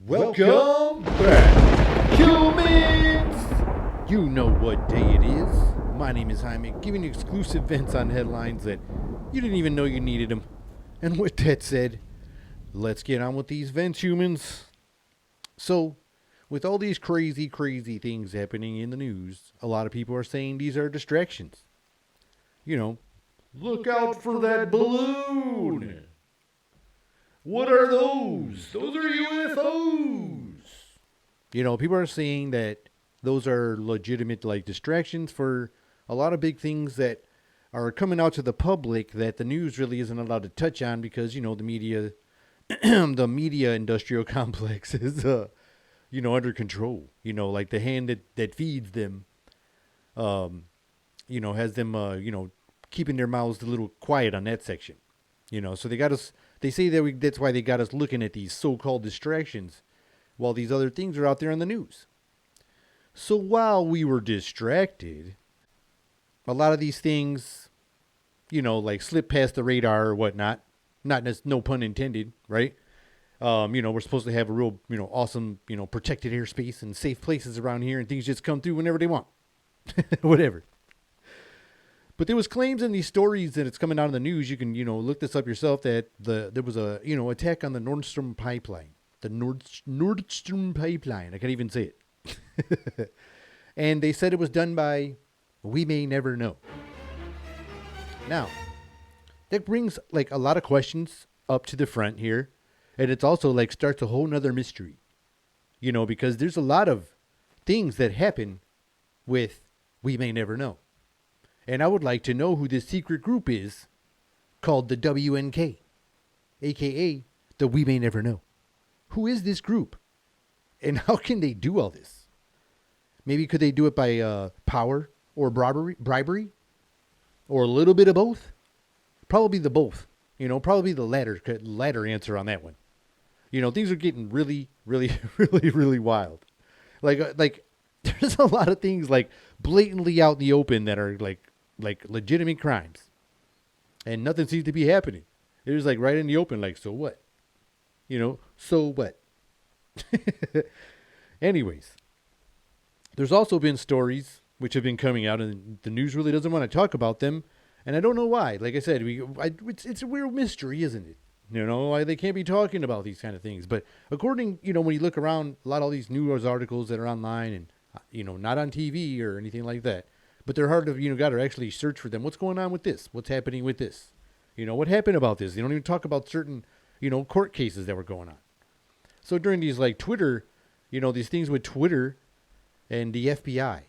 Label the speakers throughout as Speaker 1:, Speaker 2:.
Speaker 1: Welcome back, humans! You know what day it is. My name is Jaime, giving you exclusive vents on headlines that you didn't even know you needed them. And with that said, let's get on with these vents, humans. So, with all these crazy things happening in the news, a lot of people are saying these are distractions. You know, look out for that balloon! What are those? Those are UFOs! You know, people are saying that those are legitimate, distractions for a lot of big things that are coming out to the public that the news really isn't allowed to touch on because, the media, the media industrial complex is, under control. Like the hand that feeds them, has them, keeping their mouths a little quiet on that section. So they got us. They say that's why they got us looking at these so-called distractions while these other things are out there on the news. So while we were distracted, a lot of these things, slip past the radar or whatnot. No pun intended, right? We're supposed to have a real, awesome, protected airspace and safe places around here, and things just come through whenever they want. Whatever. But there was claims in these stories that it's coming out in the news. You can, look this up yourself that there was a, attack on the Nordstrom pipeline. The Nordstrom pipeline. I can't even say it. And they said it was done by, we may never know. Now, that brings a lot of questions up to the front here. And it's also starts a whole nother mystery. Because there's a lot of things that happen with we may never know. And I would like to know who this secret group is called the WNK, a.k.a. the We May Never Know. Who is this group? And how can they do all this? Maybe could they do it by power or bribery? Or a little bit of both? Probably the both. Probably the latter answer on that one. Things are getting really wild. There's a lot of things blatantly out in the open that are like legitimate crimes. And nothing seems to be happening. It was right in the open, so what? So what? Anyways, there's also been stories which have been coming out and the news really doesn't want to talk about them. And I don't know why. Like I said, it's a weird mystery, isn't it? Why they can't be talking about these kind of things. But according, when you look around, a lot of all these news articles that are online and, not on TV or anything like that. But they're hard to, got to actually search for them. What's going on with this? What's happening with this? What happened about this? They don't even talk about certain, court cases that were going on. So during these Twitter, these things with Twitter and the FBI,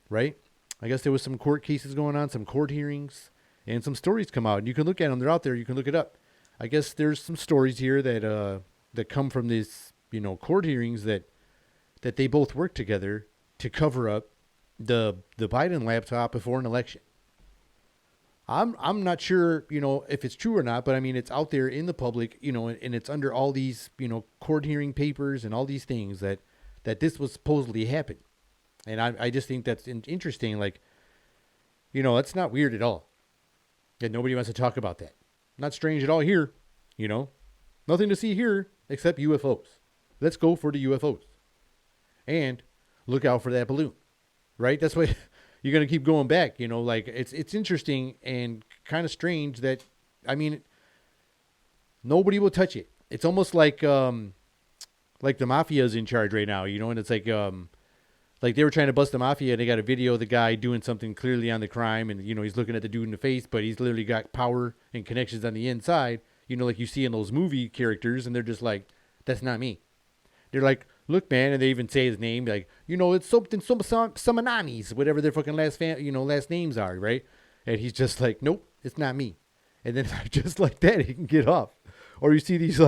Speaker 1: right? I guess there was some court cases going on, some court hearings, and some stories come out. And you can look at them. They're out there. You can look it up. I guess there's some stories here that come from these, court hearings that they both work together to cover up the Biden laptop before an election. I'm not sure, if it's true or not, but I mean, it's out there in the public, and it's under all these, court hearing papers and all these things that this was supposedly happened. And I just think that's interesting. That's not weird at all. And nobody wants to talk about that. Not strange at all here, Nothing to see here except UFOs. Let's go for the UFOs. And look out for that balloon. Right? That's why you're going to keep going back, it's interesting and kind of strange that, nobody will touch it. It's almost like the mafia is in charge right now, and it's they were trying to bust the mafia and they got a video of the guy doing something clearly on the crime and, he's looking at the dude in the face, but he's literally got power and connections on the inside, like you see in those movie characters, and they're just like, that's not me. They're like, look, man, and they even say his name, it's something, some Samananis, whatever their fucking last names are, right? And he's just like, nope, it's not me. And then just like that, he can get off. Or you see these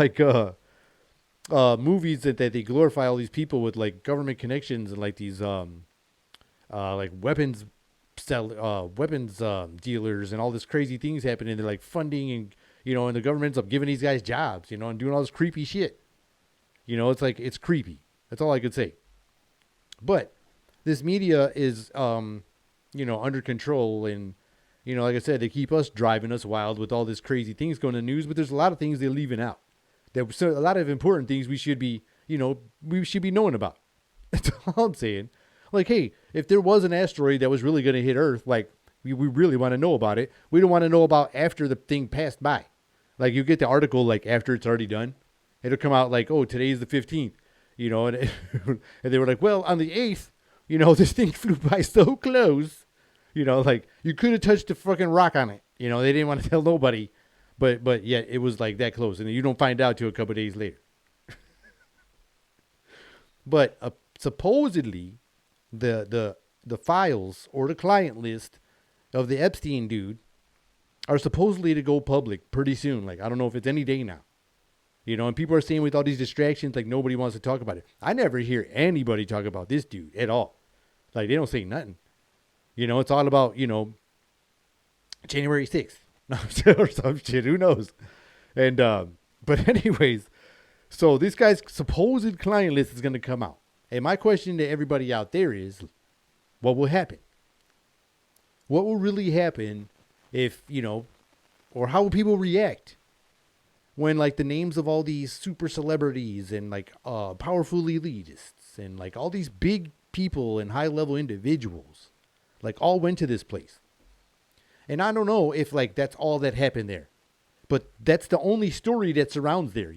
Speaker 1: movies that they glorify all these people with government connections and these weapons dealers and all this crazy things happening. They're funding and and the government's up giving these guys jobs, and doing all this creepy shit. It's creepy. That's all I could say. But this media is, under control. And, like I said, they keep us driving us wild with all this crazy things going in the news. But there's a lot of things they're leaving out. A lot of important things we should be, we should be knowing about. That's all I'm saying. Like, hey, if there was an asteroid that was really going to hit Earth, like, we really want to know about it. We don't want to know about after the thing passed by. Like, you get the article, like, after it's already done. It'll come out like, oh, today's the 15th, and, and they were like, well, on the 8th, this thing flew by so close, like, you could have touched a fucking rock on it. They didn't want to tell nobody, but yet it was like that close. And you don't find out till a couple of days later. But supposedly, the files or the client list of the Epstein dude are supposedly to go public pretty soon. Like, I don't know if it's any day now. And people are saying with all these distractions, like, nobody wants to talk about it. I never hear anybody talk about this dude at all. Like, they don't say nothing. It's all about, January 6th or some shit. Who knows? And, but anyways, so this guy's supposed client list is going to come out. And my question to everybody out there is, what will happen? What will really happen if, or how will people react when, like, the names of all these super celebrities and, like, powerful elitists and, like, all these big people and high-level individuals, like, all went to this place? And I don't know if, like, that's all that happened there. But that's the only story that surrounds there.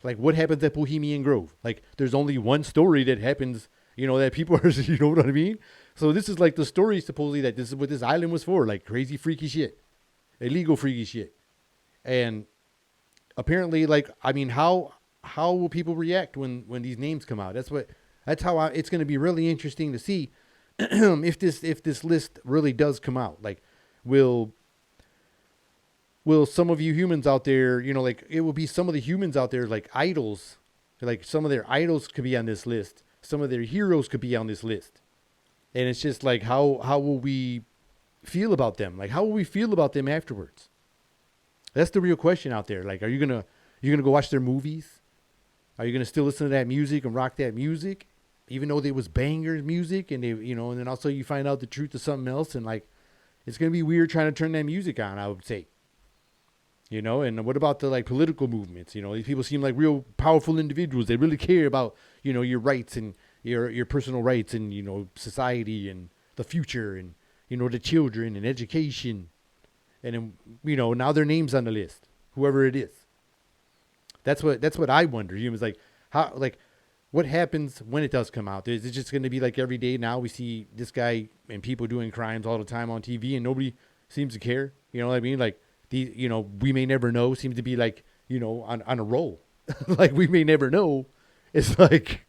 Speaker 1: Like what happens at Bohemian Grove? Like, there's only one story that happens, that people are, you know what I mean? So this is, like, the story, supposedly, that this is what this island was for. Like, crazy, freaky shit. Illegal, freaky shit. And apparently, like, I mean, how will people react when these names come out? That's how it's going to be really interesting to see if this list really does come out. Like, will some of you humans out there, like, it will be some of the humans out there, like, idols, like, some of their idols could be on this list. Some of their heroes could be on this list. And it's just like, how will we feel about them? Like, how will we feel about them afterwards? That's the real question out there. Like, are you gonna go watch their movies? Are you gonna still listen to that music and rock that music, even though there was bangers music, and they, and then also you find out the truth of something else, and, like, it's gonna be weird trying to turn that music on, I would say. And what about the, like, political movements? These people seem like real powerful individuals. They really care about, your rights and your personal rights and, society and the future and, the children and education. And then, now their name's on the list, whoever it is. That's what I wonder. It's like, how, like, what happens when it does come out? Is it just going to be like every day now we see this guy and people doing crimes all the time on TV and nobody seems to care? You know what I mean? Like, we may never know seems to be like, on a roll. Like, we may never know. It's like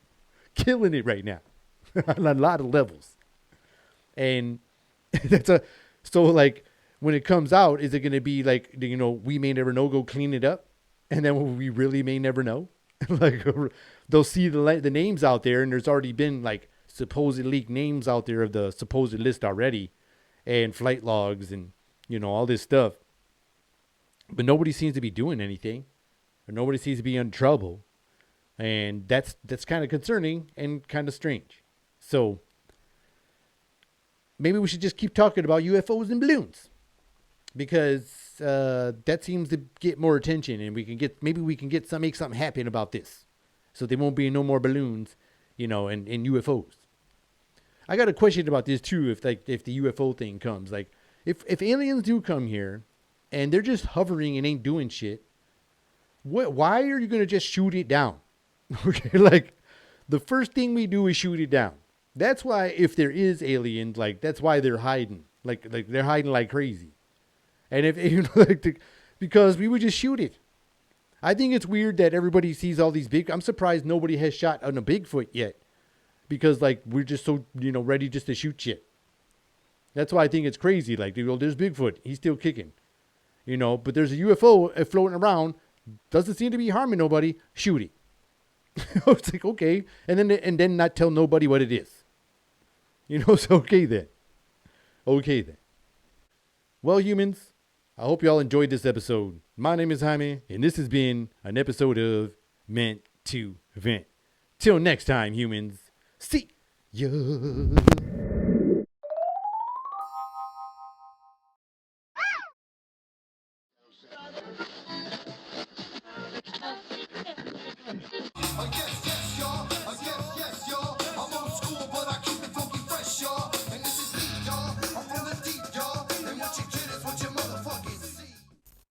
Speaker 1: killing it right now on a lot of levels. And so, like, when it comes out, is it going to be like, we may never know, go clean it up? And then we really may never know. Like, they'll see the names out there, and there's already been, like, supposed leaked names out there of the supposed list already, and flight logs and, all this stuff. But nobody seems to be doing anything, or nobody seems to be in trouble. And that's kind of concerning and kind of strange. So maybe we should just keep talking about UFOs and balloons, because that seems to get more attention, and maybe we can make something happen about this, so there won't be no more balloons, and UFOs. I got a question about this too. If the UFO thing comes, like, if aliens do come here, and they're just hovering and ain't doing shit, why are you gonna just shoot it down? Okay, like, the first thing we do is shoot it down. That's why, if there is aliens, like, that's why they're hiding, like they're hiding like crazy. And if because we would just shoot it. I think it's weird that everybody sees all these I'm surprised nobody has shot on a Bigfoot yet, because, like, we're just so ready just to shoot shit. That's why I think it's crazy. Like, there's Bigfoot, he's still kicking, but there's a UFO floating around, doesn't seem to be harming nobody. Shoot it. It's like, okay, and then not tell nobody what it is. It's okay then. Okay then. Well, humans, I hope you all enjoyed this episode. My name is Jaime, and this has been an episode of Meant to Vent. Till next time, humans. See ya.